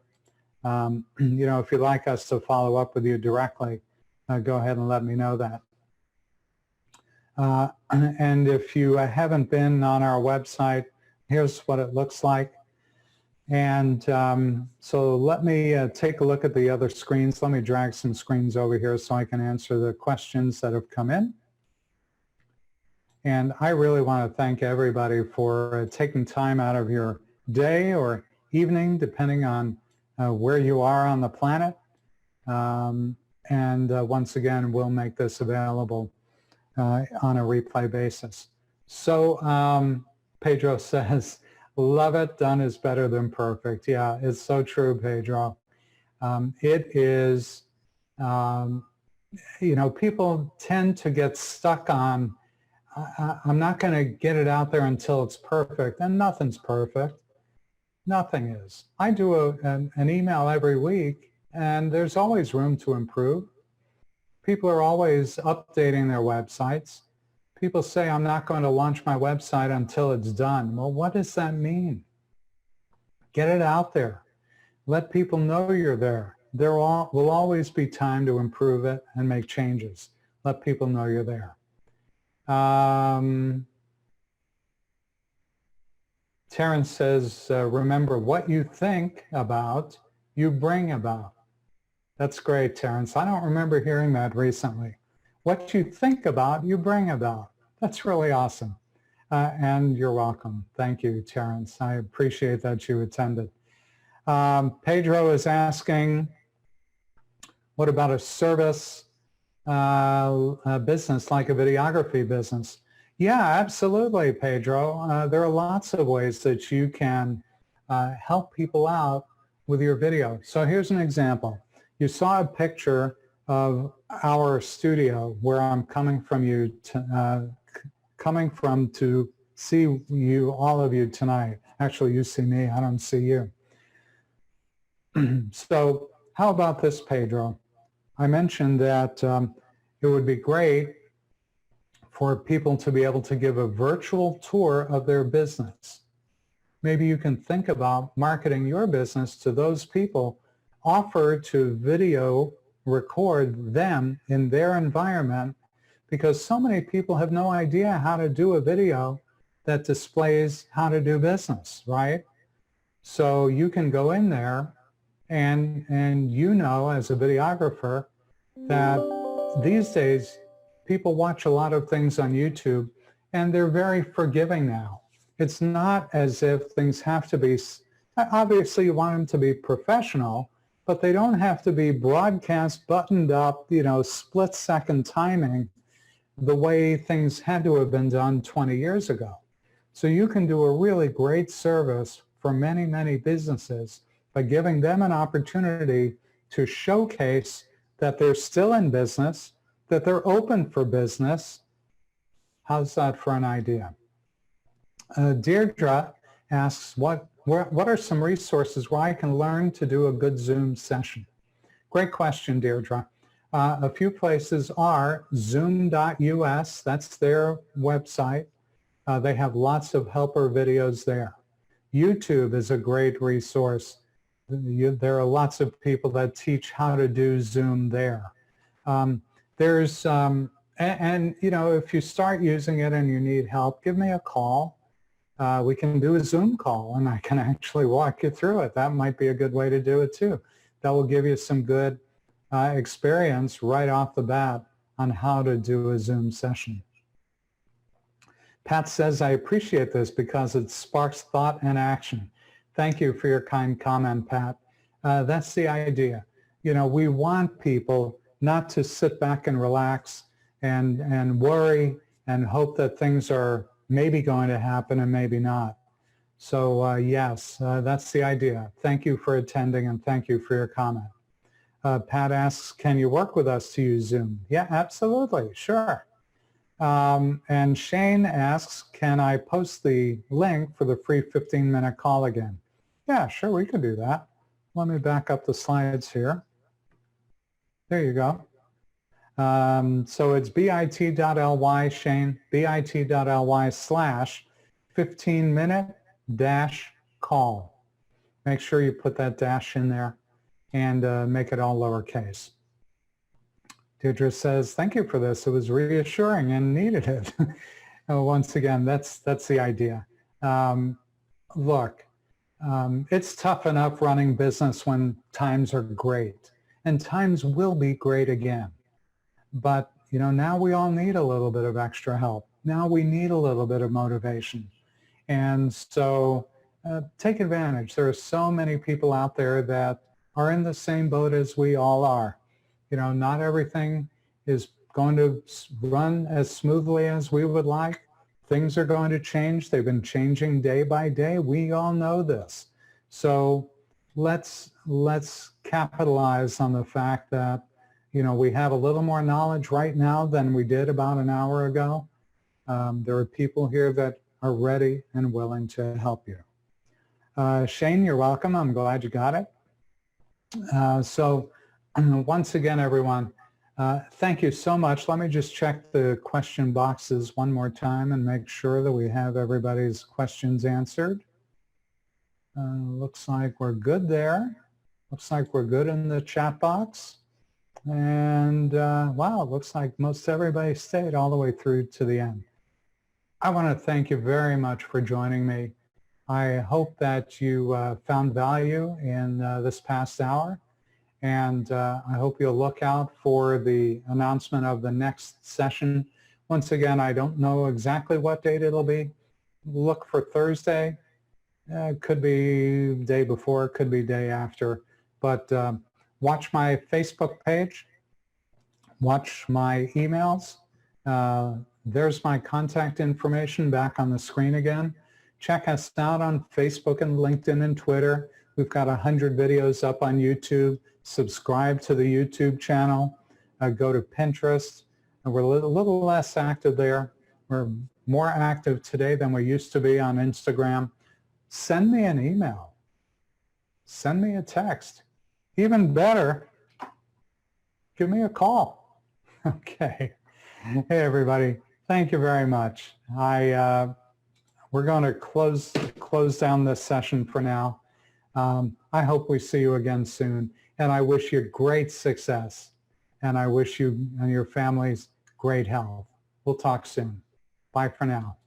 You know, if you'd like us to follow up with you directly, go ahead and let me know that. And if you haven't been on our website, here's what it looks like. And so let me take a look at the other screens. Let me drag some screens over here so I can answer the questions that have come in. And I really want to thank everybody for taking time out of your day or evening, depending on where you are on the planet. And once again, we'll make this available on a replay basis. So Pedro says, love it, done is better than perfect. Yeah, it's so true, Pedro. It is, you know, people tend to get stuck on, I'm not going to get it out there until it's perfect, and nothing's perfect. Nothing is. I do an email every week, and there's always room to improve. People are always updating their websites. People say, I'm not going to launch my website until it's done. Well, what does that mean? Get it out there. Let people know you're there. There will always be time to improve it and make changes. Let people know you're there. Terrence says, remember, what you think about, you bring about. That's great, Terrence. I don't remember hearing that recently. What you think about, you bring about. That's really awesome. And you're welcome. Thank you, Terrence. I appreciate that you attended. Pedro is asking, what about a service business like a videography business? Yeah, absolutely, Pedro. There are lots of ways that you can help people out with your video. So here's an example. You saw a picture of our studio where I'm coming from to see you, all of you tonight. Actually, you see me, I don't see you. So how about this, Pedro? I mentioned that it would be great for people to be able to give a virtual tour of their business. Maybe you can think about marketing your business to those people, offer to video record them in their environment, because so many people have no idea how to do a video that displays how to do business, right? So you can go in there and you know, as a videographer, that these days people watch a lot of things on YouTube and they're very forgiving now. It's not as if things have to be, obviously you want them to be professional, but they don't have to be broadcast, buttoned up, you know, split-second timing the way things had to have been done 20 years ago. So you can do a really great service for many, many businesses by giving them an opportunity to showcase that they're still in business, that they're open for business. How's that for an idea? Deirdre asks, what are some resources where I can learn to do a good Zoom session? Great question, Deirdre. A few places are zoom.us, that's their website. They have lots of helper videos there. YouTube is a great resource. There are lots of people that teach how to do Zoom there. There's, and you know, if you start using it and you need help, give me a call. We can do a Zoom call and I can actually walk you through it. That might be a good way to do it too. that will give you some good experience right off the bat on how to do a Zoom session. Pat says, I appreciate this because it sparks thought and action. Thank you for your kind comment, Pat. That's the idea. You know, we want people not to sit back and relax and worry and hope that things are maybe going to happen and maybe not. So yes, that's the idea. Thank you for attending and thank you for your comment. Pat asks, can you work with us to use Zoom? Yeah, absolutely, sure. And Shane asks, can I post the link for the free 15-minute call again? Yeah, sure, we can do that. Let me back up the slides here. There you go. So it's bit.ly, Shane, bit.ly/15-minute-call. Make sure you put that dash in there and make it all lowercase. Deirdre says, thank you for this. It was reassuring and needed it. Once again, that's the idea. Look, it's tough enough running business when times are great, and times will be great again. But, you know, now we all need a little bit of extra help. Now we need a little bit of motivation. And so take advantage. There are so many people out there that are in the same boat as we all are. You know, not everything is going to run as smoothly as we would like. Things are going to change. They've been changing day by day. We all know this. So let's capitalize on the fact that, you know, we have a little more knowledge right now than we did about an hour ago. There are people here that are ready and willing to help you. Shane, you're welcome. I'm glad you got it. So once again, everyone, thank you so much. Let me just check the question boxes one more time and make sure that we have everybody's questions answered. Looks like we're good there. Looks like we're good in the chat box. And wow, it looks like most everybody stayed all the way through to the end. I want to thank you very much for joining me. I hope that you found value in this past hour. And I hope you'll look out for the announcement of the next session. Once again, I don't know exactly what date it'll be. Look for Thursday. It could be day before, it could be day after. But watch my Facebook page. Watch my emails. There's my contact information back on the screen again. Check us out on Facebook and LinkedIn and Twitter. We've got 100 videos up on YouTube. Subscribe to the YouTube channel. Go to Pinterest. We're a little less active there. We're more active today than we used to be on Instagram. Send me an email. Send me a text. Even better, give me a call. Okay. Hey, everybody. Thank you very much. We're going to close down this session for now. I hope we see you again soon. And I wish you great success. And I wish you and your families great health. We'll talk soon. Bye for now.